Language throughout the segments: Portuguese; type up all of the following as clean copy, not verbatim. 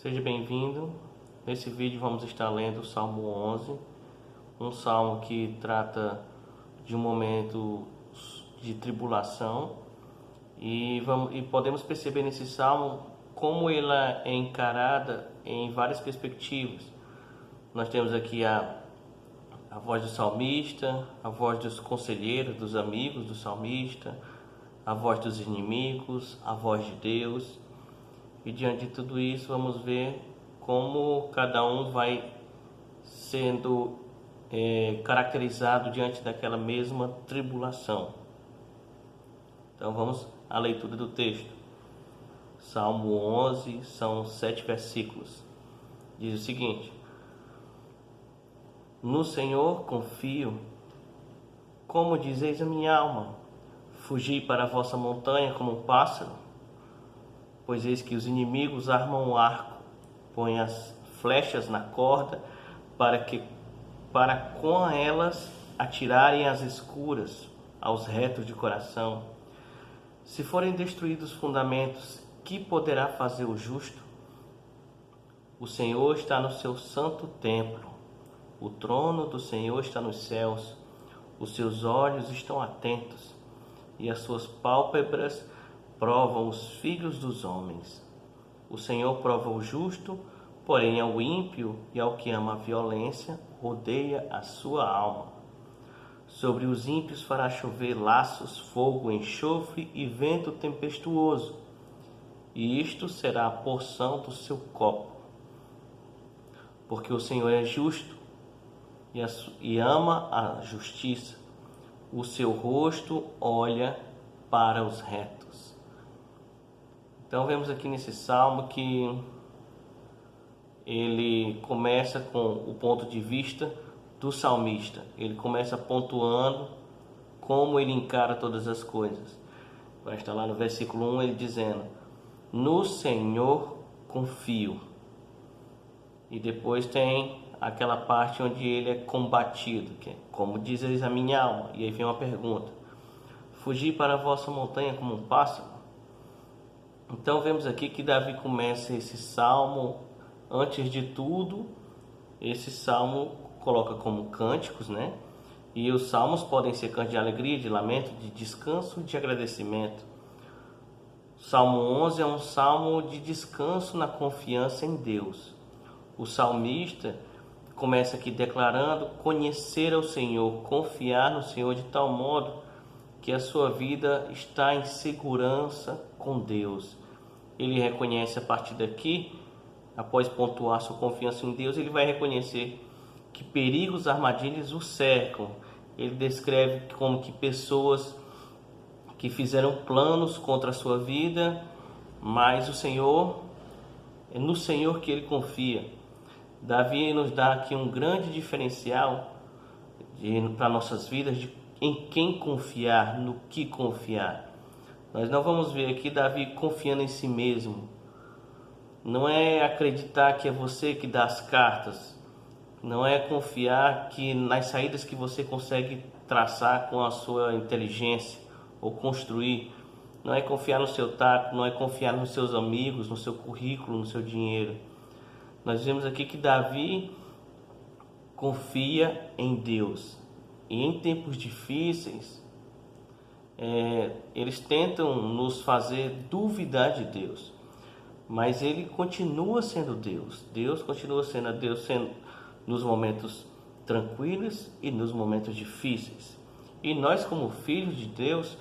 Seja bem-vindo. Nesse vídeo vamos estar lendo o Salmo 11, um salmo que trata de um momento de tribulação e podemos perceber nesse salmo como ela é encarada em várias perspectivas. Nós temos aqui a voz do salmista, a voz dos conselheiros, dos amigos do salmista, a voz dos inimigos, a voz de Deus. E diante de tudo isso, vamos ver como cada um vai sendo caracterizado diante daquela mesma tribulação. Então vamos à leitura do texto. Salmo 11, são 7 versículos. Diz o seguinte: No Senhor confio, como dizeis a minha alma, fugi para a vossa montanha como um pássaro. Pois eis que os inimigos armam o arco, põem as flechas na corda, para com elas atirarem às escuras, aos retos de coração. Se forem destruídos os fundamentos, que poderá fazer o justo? O Senhor está no seu santo templo, o trono do Senhor está nos céus, os seus olhos estão atentos, e as suas pálpebras provam os filhos dos homens. O Senhor prova o justo, porém ao ímpio e ao que ama a violência, odeia a sua alma. Sobre os ímpios fará chover laços, fogo, enxofre e vento tempestuoso, e isto será a porção do seu copo. Porque o Senhor é justo e ama a justiça, o seu rosto olha para os retos. Então vemos aqui nesse salmo que ele começa com o ponto de vista do salmista. Ele começa pontuando como ele encara todas as coisas. Vai estar lá no versículo 1 ele dizendo: No Senhor confio. E depois tem aquela parte onde ele é combatido, que é como dizes a minha alma. E aí vem uma pergunta: Fugi para a vossa montanha como um pássaro? Então vemos aqui que Davi começa esse salmo, antes de tudo, esse salmo coloca como cânticos, né? E os salmos podem ser cânticos de alegria, de lamento, de descanso, de agradecimento. O Salmo 11 é um salmo de descanso na confiança em Deus. O salmista começa aqui declarando conhecer ao Senhor, confiar no Senhor de tal modo que a sua vida está em segurança com Deus. Ele reconhece a partir daqui, após pontuar sua confiança em Deus, ele vai reconhecer que perigos, armadilhas o cercam. Ele descreve como que pessoas que fizeram planos contra a sua vida, mas o Senhor, é no Senhor que ele confia. Davi nos dá aqui um grande diferencial para nossas vidas, de em quem confiar, no que confiar. Nós não vamos ver aqui Davi confiando em si mesmo. Não é acreditar que é você que dá as cartas. Não é confiar que nas saídas que você consegue traçar com a sua inteligência ou construir. Não é confiar no seu taco, não é confiar nos seus amigos, no seu currículo, no seu dinheiro. Nós vemos aqui que Davi confia em Deus. E em tempos difíceis, eles tentam nos fazer duvidar de Deus, mas Ele continua sendo Deus. Deus continua sendo Deus, nos momentos tranquilos e nos momentos difíceis. E nós, como filhos de Deus,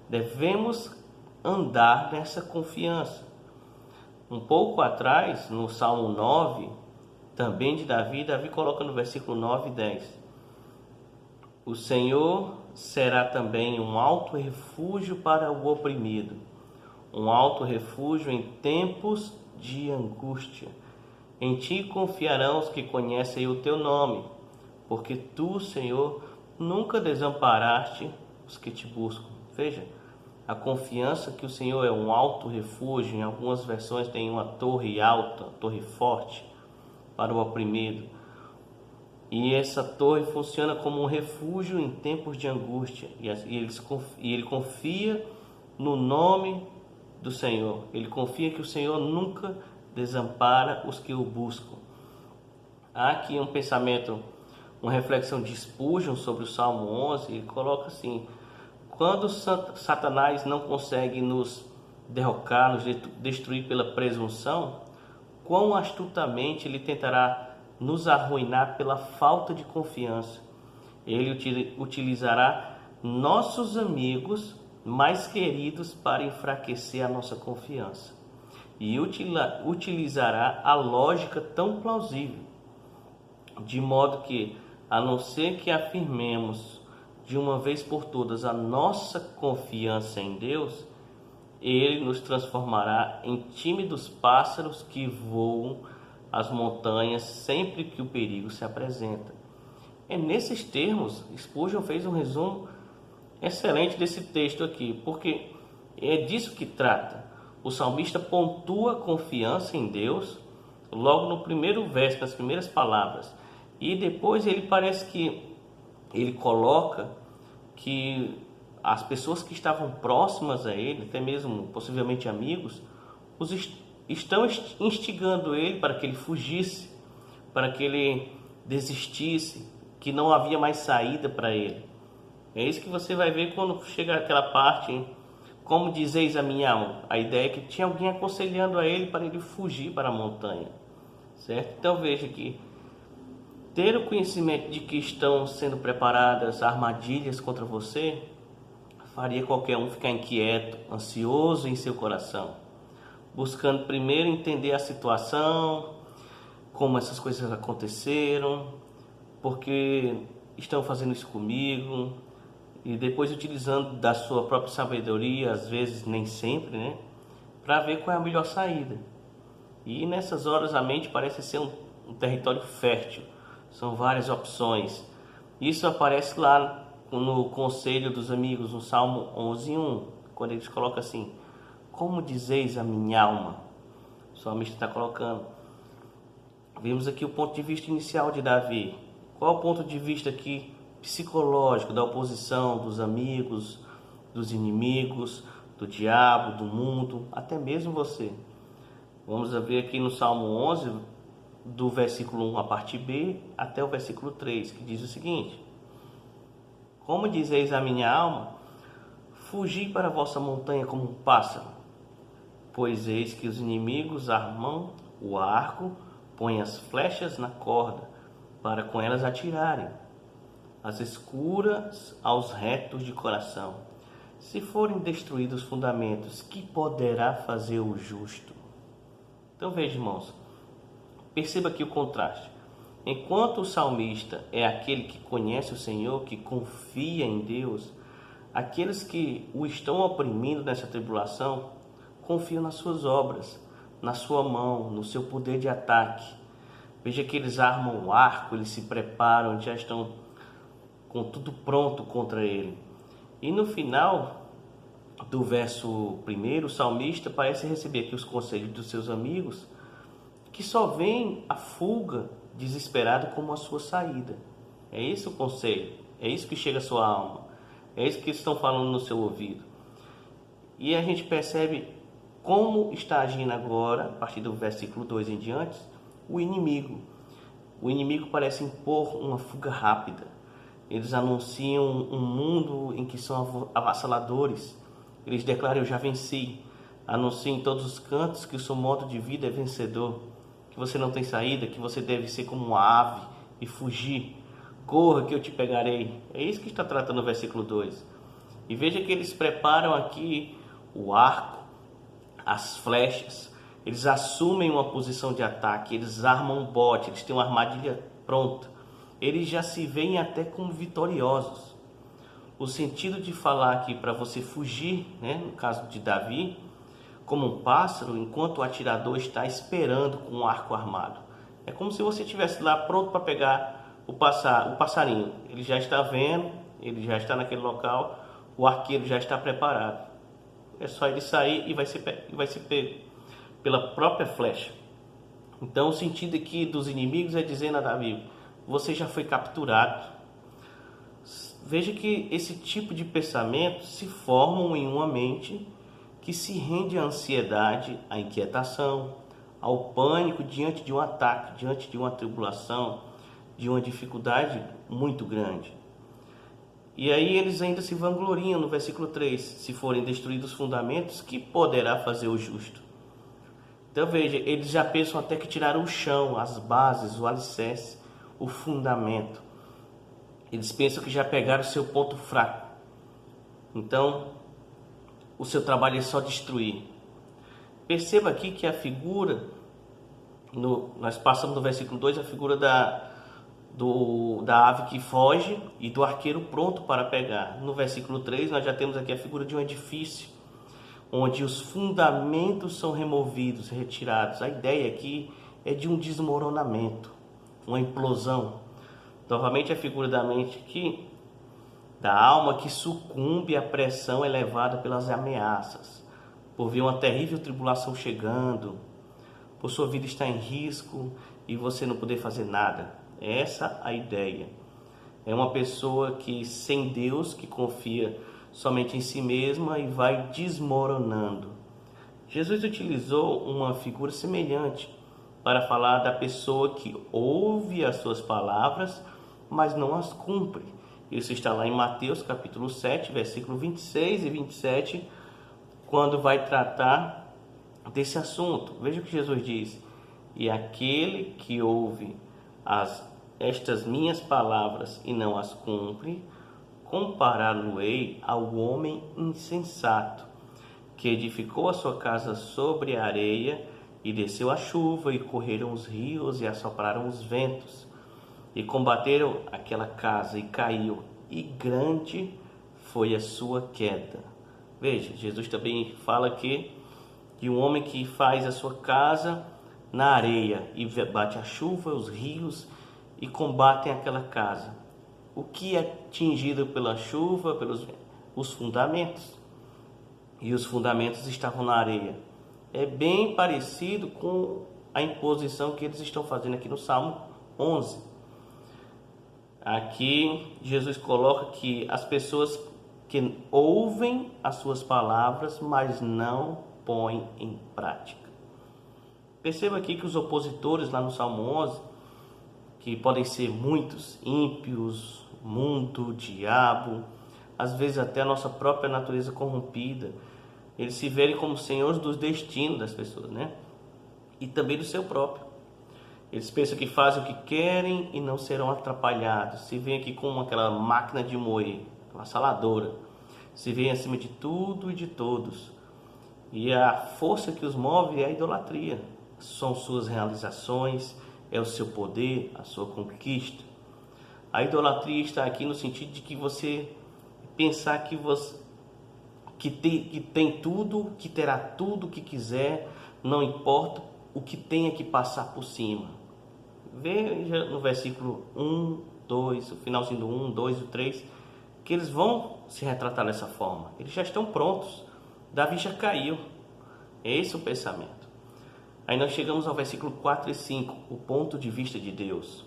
devemos andar nessa confiança. Um pouco atrás, no Salmo 9, também de Davi coloca no versículo 9 e 10: O Senhor será também um alto refúgio para o oprimido, um alto refúgio em tempos de angústia. Em ti confiarão os que conhecem o teu nome, porque tu, Senhor, nunca desamparaste os que te buscam. Veja, a confiança que o Senhor é um alto refúgio. Em algumas versões tem uma torre alta, torre forte para o oprimido. E essa torre funciona como um refúgio em tempos de angústia. E ele confia no nome do Senhor. Ele confia que o Senhor nunca desampara os que o buscam. Há aqui um pensamento, uma reflexão de Spurgeon sobre o Salmo 11, ele coloca assim: quando Satanás não consegue nos derrocar, nos destruir pela presunção, quão astutamente ele tentará nos arruinar pela falta de confiança. Ele utilizará nossos amigos mais queridos para enfraquecer a nossa confiança e utilizará a lógica tão plausível, de modo que, a não ser que afirmemos de uma vez por todas a nossa confiança em Deus, Ele nos transformará em tímidos pássaros que voam as montanhas sempre que o perigo se apresenta. É nesses termos, Spurgeon fez um resumo excelente desse texto aqui, porque é disso que trata. O salmista pontua a confiança em Deus logo no primeiro verso, nas primeiras palavras, e depois ele parece que ele coloca que as pessoas que estavam próximas a ele, até mesmo possivelmente amigos, estão instigando ele para que ele fugisse, para que ele desistisse, que não havia mais saída para ele. É isso que você vai ver quando chega aquela parte, como dizeis a minha alma. A ideia é que tinha alguém aconselhando a ele para ele fugir para a montanha, certo? Então veja que ter o conhecimento de que estão sendo preparadas armadilhas contra você faria qualquer um ficar inquieto, ansioso em seu coração, buscando primeiro entender a situação, como essas coisas aconteceram, porque estão fazendo isso comigo, e depois utilizando da sua própria sabedoria, às vezes nem sempre, né, para ver qual é a melhor saída. E nessas horas a mente parece ser um território fértil, são várias opções. Isso aparece lá no Conselho dos Amigos, no Salmo 11:1, quando eles colocam assim: como dizeis a minha alma? O salmista está colocando. Vimos aqui o ponto de vista inicial de Davi. Qual é o ponto de vista aqui psicológico da oposição, dos amigos, dos inimigos, do diabo, do mundo, até mesmo você? Vamos ver aqui no Salmo 11, do versículo 1, a parte B, até o versículo 3, que diz o seguinte: como dizeis a minha alma, fugi para a vossa montanha como um pássaro, pois eis que os inimigos armam o arco, põem as flechas na corda, para com elas atirarem, as escuras aos retos de coração. Se forem destruídos os fundamentos, que poderá fazer o justo? Então veja, irmãos, perceba aqui o contraste. Enquanto o salmista é aquele que conhece o Senhor, que confia em Deus, aqueles que o estão oprimindo nessa tribulação confiam nas suas obras, na sua mão, no seu poder de ataque. Veja que eles armam o arco, eles se preparam, já estão com tudo pronto contra ele. E no final do verso 1, o salmista parece receber aqui os conselhos dos seus amigos, que só veem a fuga desesperada como a sua saída. É esse o conselho, é isso que chega à sua alma, é isso que eles estão falando no seu ouvido. E a gente percebe como está agindo agora, a partir do versículo 2 em diante, o inimigo. O inimigo parece impor uma fuga rápida. Eles anunciam um mundo em que são avassaladores. Eles declaram: eu já venci. Anunciam em todos os cantos que o seu modo de vida é vencedor, que você não tem saída, que você deve ser como uma ave e fugir. Corra que eu te pegarei. É isso que está tratando o versículo 2. E veja que eles preparam aqui o arco, as flechas. Eles assumem uma posição de ataque, eles armam um bote, eles têm uma armadilha pronta. Eles já se veem até como vitoriosos. O sentido de falar aqui para você fugir, né, no caso de Davi, como um pássaro, enquanto o atirador está esperando com um arco armado. É como se você estivesse lá pronto para pegar o passarinho. Ele já está vendo, ele já está naquele local, o arqueiro já está preparado. É só ele sair e vai ser pego pela própria flecha. Então o sentido aqui dos inimigos é dizendo a Davi: você já foi capturado. Veja que esse tipo de pensamento se formam em uma mente que se rende à ansiedade, à inquietação, ao pânico diante de um ataque, diante de uma tribulação, de uma dificuldade muito grande. E aí eles ainda se vangloriam no versículo 3, se forem destruídos os fundamentos, que poderá fazer o justo? Então veja, eles já pensam até que tiraram o chão, as bases, o alicerce, o fundamento. Eles pensam que já pegaram o seu ponto fraco. Então, o seu trabalho é só destruir. Perceba aqui que a figura, nós passamos no versículo 2, a figura da ave que foge e do arqueiro pronto para pegar. No versículo 3, nós já temos aqui a figura de um edifício, onde os fundamentos são removidos, retirados. A ideia aqui é de um desmoronamento, uma implosão. Novamente a figura da mente aqui, da alma que sucumbe à pressão elevada pelas ameaças, por ver uma terrível tribulação chegando, por sua vida estar em risco e você não poder fazer nada. Essa é a ideia. É uma pessoa que sem Deus, que confia somente em si mesma e vai desmoronando. Jesus utilizou uma figura semelhante para falar da pessoa que ouve as suas palavras, mas não as cumpre. Isso está lá em Mateus capítulo 7, versículo 26 e 27, quando vai tratar desse assunto. Veja o que Jesus diz: e aquele que ouve estas minhas palavras e não as cumpre, compará-lo-ei ao homem insensato, que edificou a sua casa sobre a areia, e desceu a chuva, e correram os rios, e assopraram os ventos, e combateram aquela casa, e caiu, e grande foi a sua queda. Veja, Jesus também fala aqui de um homem que faz a sua casa na areia, e bate a chuva, os rios, e combatem aquela casa. O que é atingido pela chuva, os fundamentos. E os fundamentos estavam na areia. É bem parecido com a imposição que eles estão fazendo aqui no Salmo 11. Aqui Jesus coloca que as pessoas que ouvem as suas palavras, mas não põem em prática. Perceba aqui que os opositores lá no Salmo 11, que podem ser muitos, ímpios, mundo, diabo, às vezes até a nossa própria natureza corrompida, eles se verem como senhores dos destinos das pessoas, né? E também do seu próprio. Eles pensam que fazem o que querem e não serão atrapalhados. Se veem aqui como aquela máquina de moer, uma saladora. Se veem acima de tudo e de todos. E a força que os move é a idolatria. São suas realizações, é o seu poder, a sua conquista. A idolatria está aqui no sentido de que você pensar que tem tudo, que terá tudo o que quiser, não importa o que tenha que passar por cima. Veja no versículo 1, 2, o finalzinho do 1, 2 e 3, que eles vão se retratar dessa forma. Eles já estão prontos. Davi já caiu. Esse é o pensamento. Aí nós chegamos ao versículo 4 e 5, o ponto de vista de Deus.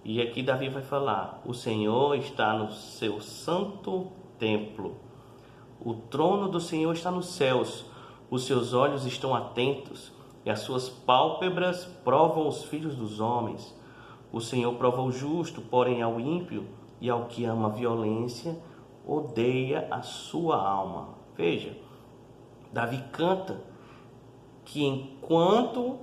E aqui Davi vai falar: o Senhor está no seu santo templo. O trono do Senhor está nos céus. Os seus olhos estão atentos e as suas pálpebras provam os filhos dos homens. O Senhor prova o justo, porém ao ímpio e ao que ama a violência, odeia a sua alma. Veja, Davi canta que enquanto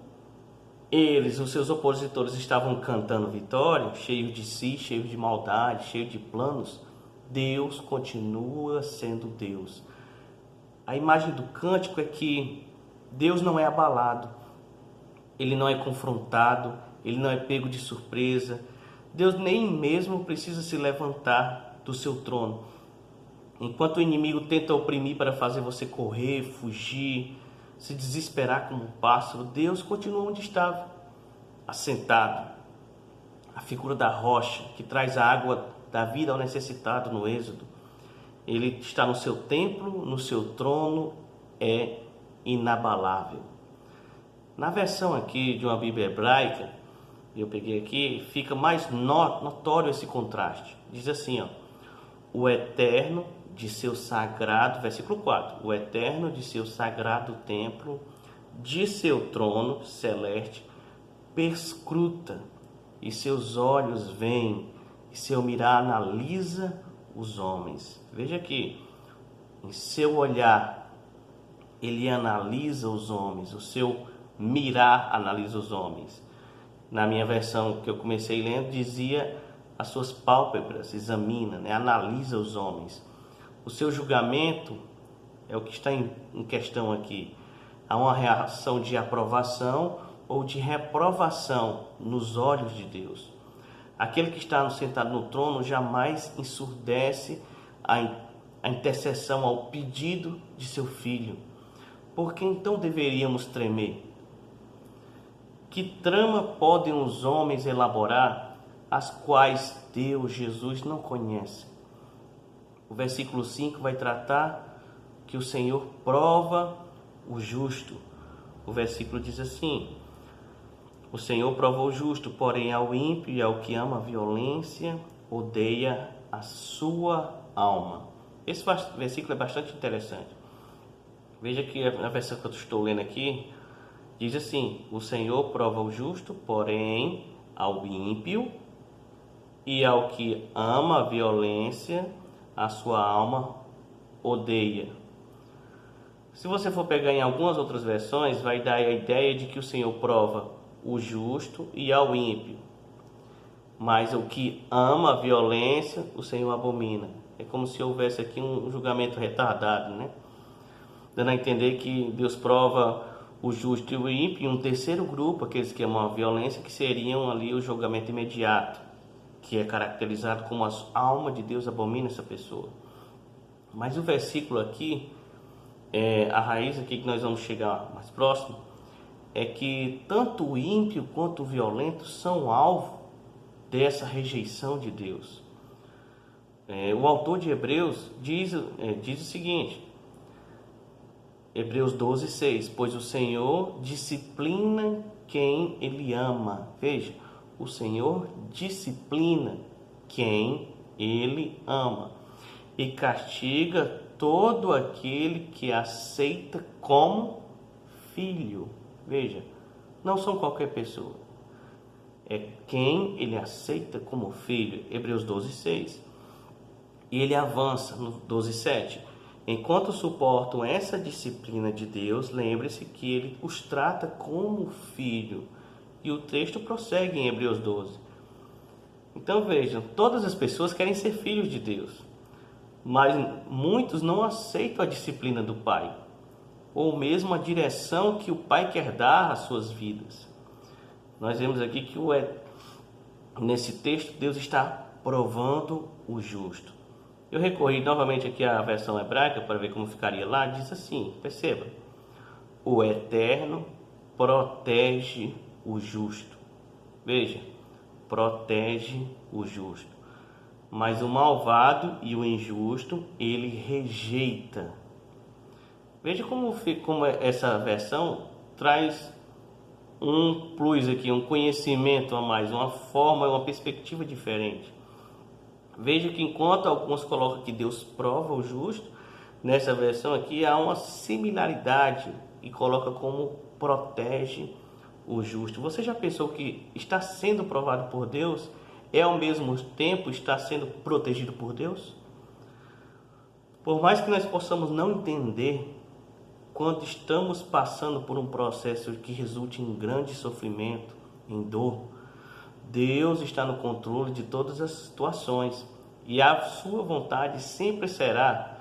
eles, os seus opositores, estavam cantando vitória, cheios de si, cheios de maldade, cheios de planos, Deus continua sendo Deus. A imagem do cântico é que Deus não é abalado, Ele não é confrontado, Ele não é pego de surpresa. Deus nem mesmo precisa se levantar do seu trono. Enquanto o inimigo tenta oprimir para fazer você correr, fugir, se desesperar como um pássaro, Deus continua onde estava, assentado. A figura da rocha que traz a água da vida ao necessitado no Êxodo. Ele está no seu templo, no seu trono, é inabalável. Na versão aqui de uma Bíblia hebraica, eu peguei aqui, fica mais notório esse contraste. Diz assim, ó: o eterno de seu sagrado, versículo 4, o eterno de seu sagrado templo de seu trono celeste perscruta, e seus olhos veem, e seu mirar analisa os homens. Veja aqui, em seu olhar, ele analisa os homens, o seu mirar analisa os homens. Na minha versão que eu comecei lendo, dizia as suas pálpebras, examina, analisa os homens. O seu julgamento é o que está em questão aqui. Há uma reação de aprovação ou de reprovação nos olhos de Deus. Aquele que está sentado no trono jamais ensurdece a intercessão ao pedido de seu filho. Por que então deveríamos tremer? Que trama podem os homens elaborar, as quais Deus, Jesus, não conhece? O versículo 5 vai tratar que o Senhor prova o justo. O versículo diz assim: o Senhor prova o justo, porém ao ímpio e ao que ama a violência, odeia a sua alma. Esse versículo é bastante interessante. Veja que a versão que eu estou lendo aqui diz assim: o Senhor prova o justo, porém ao ímpio e ao que ama a violência, a sua alma odeia. Se você for pegar em algumas outras versões, vai dar a ideia de que o Senhor prova o justo e ao ímpio, mas o que ama a violência, o Senhor abomina. É como se houvesse aqui um julgamento retardado, né? Dando a entender que Deus prova o justo e o ímpio, e um terceiro grupo, aqueles que amam a violência, que seriam ali o julgamento imediato, que é caracterizado como a alma de Deus abomina essa pessoa. Mas o versículo aqui, a raiz aqui que nós vamos chegar mais próximo, é que tanto o ímpio quanto o violento são alvo dessa rejeição de Deus. O autor de Hebreus diz o seguinte, Hebreus 12:6, pois o Senhor disciplina quem Ele ama. Veja, o Senhor disciplina quem Ele ama e castiga todo aquele que aceita como filho. Veja, não são qualquer pessoa, é quem Ele aceita como filho. Hebreus 12:6. E ele avança no 12:7. Enquanto suportam essa disciplina de Deus, lembre-se que Ele os trata como filho. E o texto prossegue em Hebreus 12. Então vejam, todas as pessoas querem ser filhos de Deus, mas muitos não aceitam a disciplina do Pai, ou mesmo a direção que o Pai quer dar às suas vidas. Nós vemos aqui que nesse texto Deus está provando o justo. Eu recorri novamente aqui à versão hebraica para ver como ficaria lá. Diz assim, perceba: o Eterno protege o justo. Veja, protege o justo. Mas o malvado e o injusto Ele rejeita. Veja como essa versão traz um plus aqui, um conhecimento a mais, uma forma, uma perspectiva diferente. Veja que enquanto alguns colocam que Deus prova o justo, nessa versão aqui há uma similaridade e coloca como protege o justo. Você já pensou que está sendo provado por Deus é ao mesmo tempo está sendo protegido por Deus? Por mais que nós possamos não entender, quando estamos passando por um processo que resulte em grande sofrimento, em dor, Deus está no controle de todas as situações e a sua vontade sempre será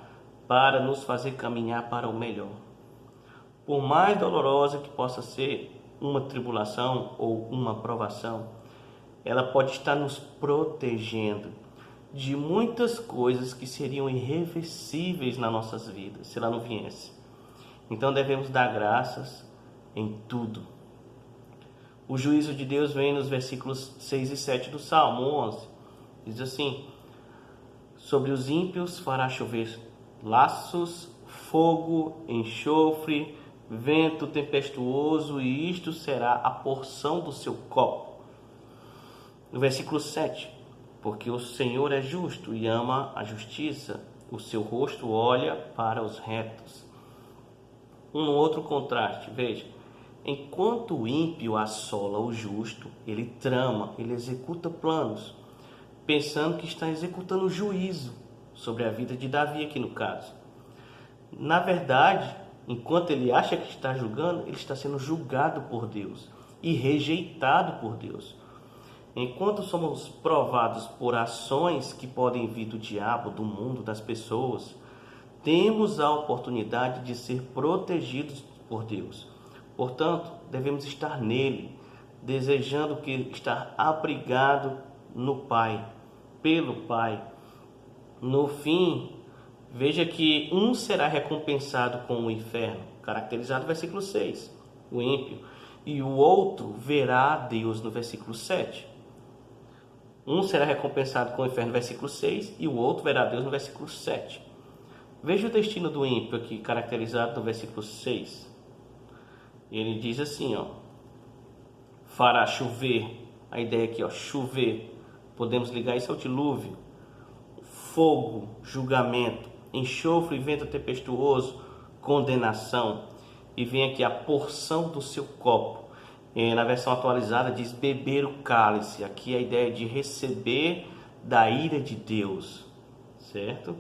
para nos fazer caminhar para o melhor. Por mais dolorosa que possa ser uma tribulação ou uma provação, ela pode estar nos protegendo de muitas coisas que seriam irreversíveis nas nossas vidas se ela não viesse. Então devemos dar graças em tudo. O juízo de Deus vem nos versículos 6 e 7 do Salmo 11. Diz assim: sobre os ímpios fará chover laços, fogo, enxofre, vento tempestuoso, e isto será a porção do seu copo. No versículo 7, porque o Senhor é justo e ama a justiça, o seu rosto olha para os retos. Um outro contraste, veja, Enquanto o ímpio assola o justo, ele trama, ele executa planos, pensando que está executando juízo sobre a vida de Davi aqui no caso. Na verdade, enquanto ele acha que está julgando, ele está sendo julgado por Deus e rejeitado por Deus. Enquanto somos provados por ações que podem vir do diabo, do mundo, das pessoas, temos a oportunidade de ser protegidos por Deus. Portanto, devemos estar nele, desejando que estar abrigado no Pai, pelo Pai. No fim, veja que um será recompensado com o inferno, caracterizado no versículo 6, o ímpio, e o outro verá a Deus no versículo 7. Um será recompensado com o inferno no versículo 6 e o outro verá a Deus no versículo 7. Veja o destino do ímpio aqui, caracterizado no versículo 6. Ele diz assim, fará chover, a ideia aqui, chover, podemos ligar isso ao dilúvio, fogo, julgamento, enxofre e vento tempestuoso, condenação, e vem aqui a porção do seu copo. Na versão atualizada diz beber o cálice, aqui a ideia de receber da ira de Deus, certo?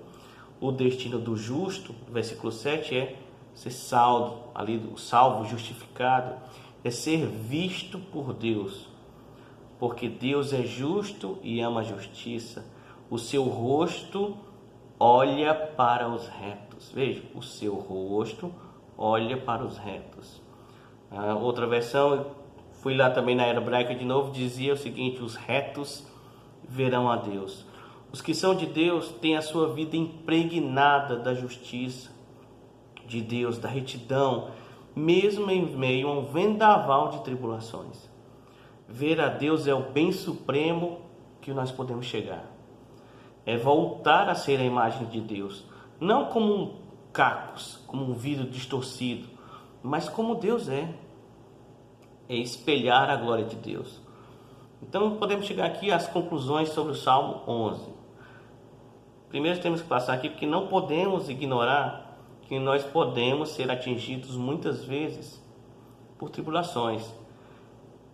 O destino do justo, versículo 7, é ser salvo, ali o salvo, justificado, é ser visto por Deus, porque Deus é justo e ama a justiça. O seu rosto olha para os retos. Veja, o seu rosto olha para os retos. A outra versão, fui lá também na era hebraica de novo, dizia o seguinte: os retos verão a Deus. Os que são de Deus têm a sua vida impregnada da justiça de Deus, da retidão, mesmo em meio a um vendaval de tribulações. Ver a Deus é o bem supremo que nós podemos chegar. É voltar a ser a imagem de Deus, não como um cacos, como um vidro distorcido, mas como Deus é espelhar a glória de Deus. Então podemos chegar aqui às conclusões sobre o Salmo 11. Primeiro temos que passar aqui porque não podemos ignorar que nós podemos ser atingidos muitas vezes por tribulações,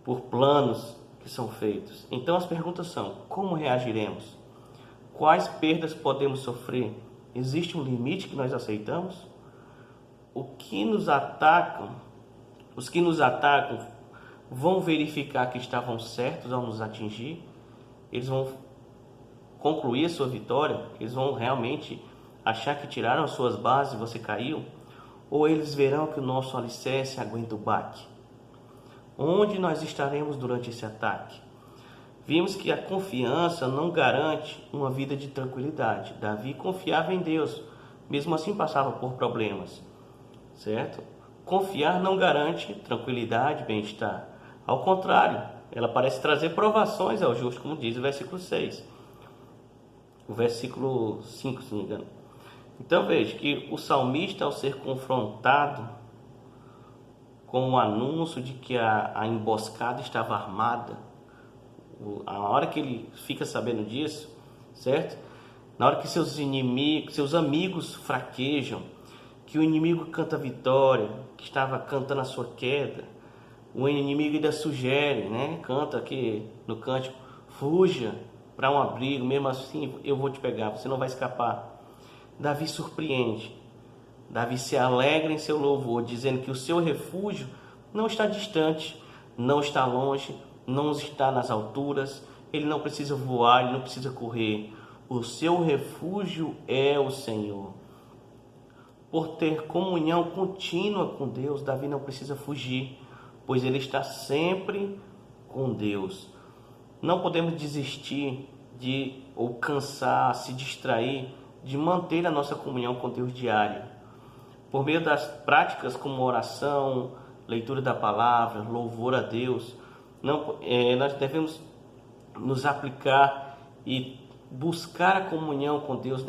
por planos que são feitos. Então as perguntas são: como reagiremos? Quais perdas podemos sofrer? Existe um limite que nós aceitamos? Os que nos atacam vão verificar que estavam certos ao nos atingir? Eles vão concluir a sua vitória? Eles vão realmente achar que tiraram as suas bases e você caiu? Ou eles verão que o nosso alicerce aguenta o baque? Onde nós estaremos durante esse ataque? Vimos que a confiança não garante uma vida de tranquilidade. Davi confiava em Deus, mesmo assim passava por problemas, certo? Confiar não garante tranquilidade, bem-estar. Ao contrário, ela parece trazer provações ao justo, como diz o versículo 6. O versículo 5, se não me engano. Então veja que o salmista, ao ser confrontado com o anúncio de que a emboscada estava armada, a hora que ele fica sabendo disso, certo? Na hora que seus amigos fraquejam, que o inimigo canta vitória, que estava cantando a sua queda, o inimigo ainda sugere, canta aqui no cântico: fuja para um abrigo, mesmo assim eu vou te pegar, você não vai escapar. Davi surpreende, Davi se alegra em seu louvor, dizendo que o seu refúgio não está distante, não está longe, não está nas alturas, ele não precisa voar, ele não precisa correr. O seu refúgio é o Senhor. Por ter comunhão contínua com Deus, Davi não precisa fugir, pois ele está sempre com Deus. Não podemos desistir ou cansar, se distrair de manter a nossa comunhão com Deus diária. Por meio das práticas como oração, leitura da palavra, louvor a Deus, nós devemos nos aplicar e buscar a comunhão com Deus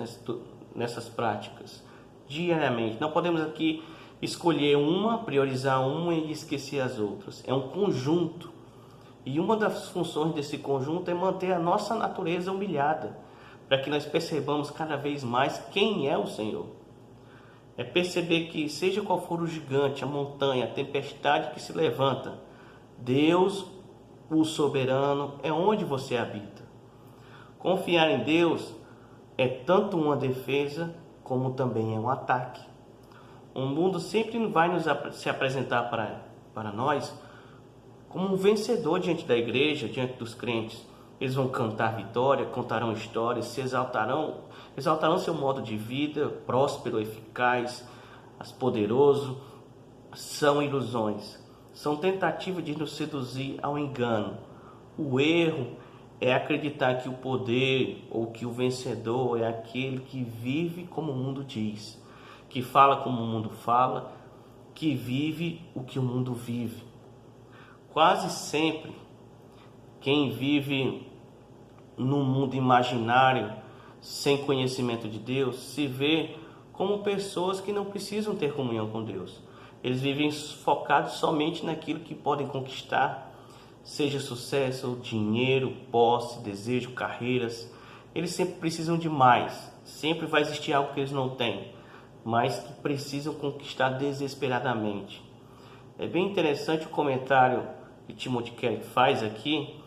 nessas práticas diariamente. Não podemos aqui escolher priorizar uma e esquecer as outras. É um conjunto. E uma das funções desse conjunto é manter a nossa natureza humilhada, para que nós percebamos cada vez mais quem é o Senhor. É perceber que, seja qual for o gigante, a montanha, a tempestade que se levanta, Deus, o soberano, é onde você habita. Confiar em Deus é tanto uma defesa como também é um ataque. O mundo sempre vai se apresentar para nós como um vencedor diante da igreja, diante dos crentes. Eles vão cantar vitória, contarão histórias, se exaltarão seu modo de vida, próspero, eficaz, poderoso. São ilusões, são tentativas de nos seduzir ao engano. O erro é acreditar que o poder ou que o vencedor é aquele que vive como o mundo diz, que fala como o mundo fala, que vive o que o mundo vive. Quase sempre, quem vive num mundo imaginário, sem conhecimento de Deus, se vê como pessoas que não precisam ter comunhão com Deus. Eles vivem focados somente naquilo que podem conquistar, seja sucesso, dinheiro, posse, desejo, carreiras. Eles sempre precisam de mais. Sempre vai existir algo que eles não têm, mas que precisam conquistar desesperadamente. É bem interessante o comentário que Timothy Keller faz aqui,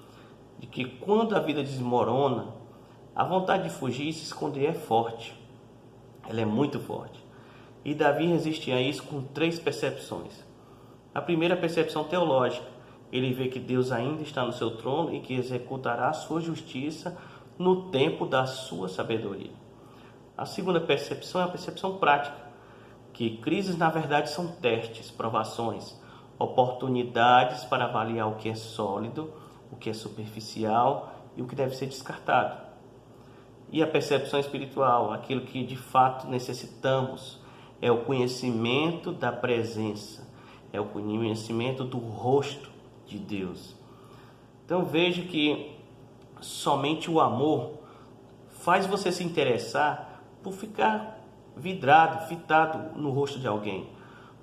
de que quando a vida desmorona, a vontade de fugir e se esconder é forte. Ela é muito forte. E Davi resiste a isso com 3 percepções. A primeira percepção teológica. Ele vê que Deus ainda está no seu trono e que executará a sua justiça no tempo da sua sabedoria. A segunda percepção é a percepção prática, que crises na verdade são testes, provações, oportunidades para avaliar o que é sólido, o que é superficial e o que deve ser descartado. E a percepção espiritual, aquilo que de fato necessitamos, é o conhecimento da presença, é o conhecimento do rosto de Deus. Então veja que somente o amor faz você se interessar por ficar vidrado, fitado no rosto de alguém.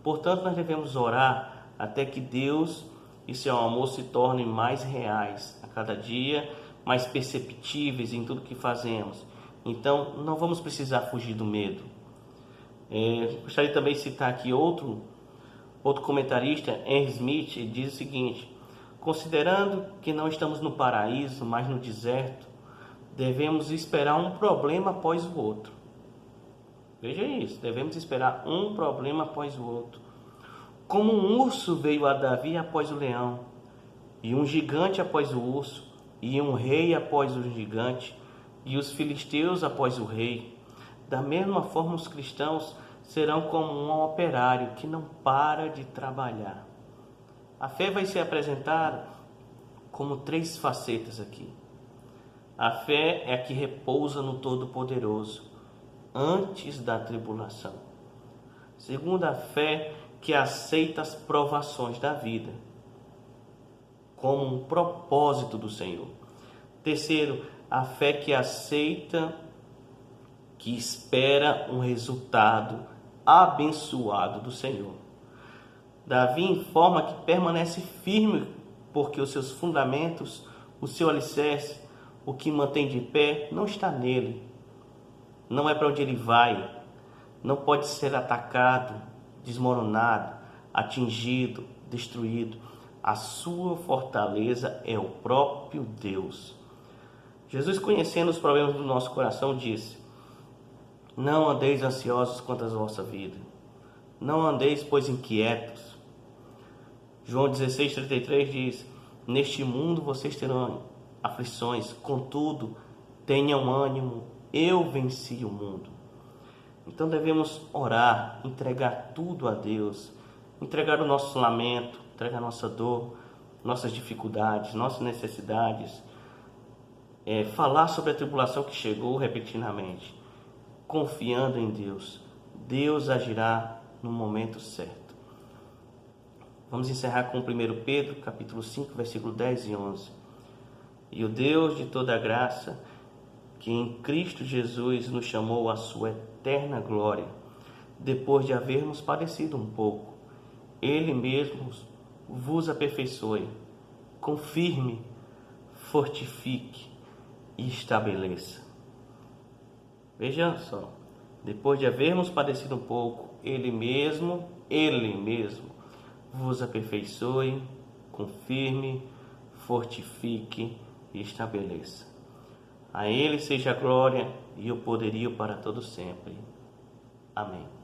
Portanto, nós devemos orar até que Deus e seu amor se tornem mais reais a cada dia, mais perceptíveis em tudo que fazemos. Então, não vamos precisar fugir do medo. Gostaria também de citar aqui outro comentarista, Henry Smith, ele diz o seguinte: considerando que não estamos no paraíso, mas no deserto, devemos esperar um problema após o outro. Veja isso, devemos esperar um problema após o outro. Como um urso veio a Davi após o leão, e um gigante após o urso, e um rei após o gigante, e os filisteus após o rei. Da mesma forma, os cristãos serão como um operário que não para de trabalhar. A fé vai ser apresentada como 3 facetas aqui. A fé é a que repousa no Todo-Poderoso antes da tribulação. Segundo, a fé que aceita as provações da vida como um propósito do Senhor. Terceiro, a fé que aceita, que espera um resultado abençoado do Senhor. Davi informa que permanece firme porque os seus fundamentos, o seu alicerce, o que mantém de pé, não está nele. Não é para onde ele vai. Não pode ser atacado, desmoronado, atingido, destruído. A sua fortaleza é o próprio Deus. Jesus, conhecendo os problemas do nosso coração, disse: não andeis ansiosos quanto à vossa vida. Não andeis, pois, inquietos. João 16,33 diz: neste mundo vocês terão aflições, contudo, tenham ânimo, eu venci o mundo. Então devemos orar, entregar tudo a Deus, entregar o nosso lamento, entregar nossa dor, nossas dificuldades, nossas necessidades, falar sobre a tribulação que chegou repentinamente, confiando em Deus. Deus agirá no momento certo. Vamos encerrar com 1 Pedro, capítulo 5, versículo 10 e 11. E o Deus de toda graça, que em Cristo Jesus nos chamou à sua eterna glória, depois de havermos padecido um pouco, Ele mesmo vos aperfeiçoe, confirme, fortifique e estabeleça. Veja só, depois de havermos padecido um pouco, Ele mesmo vos aperfeiçoe, confirme, fortifique e estabeleça. A Ele seja a glória e o poderio para todo sempre. Amém.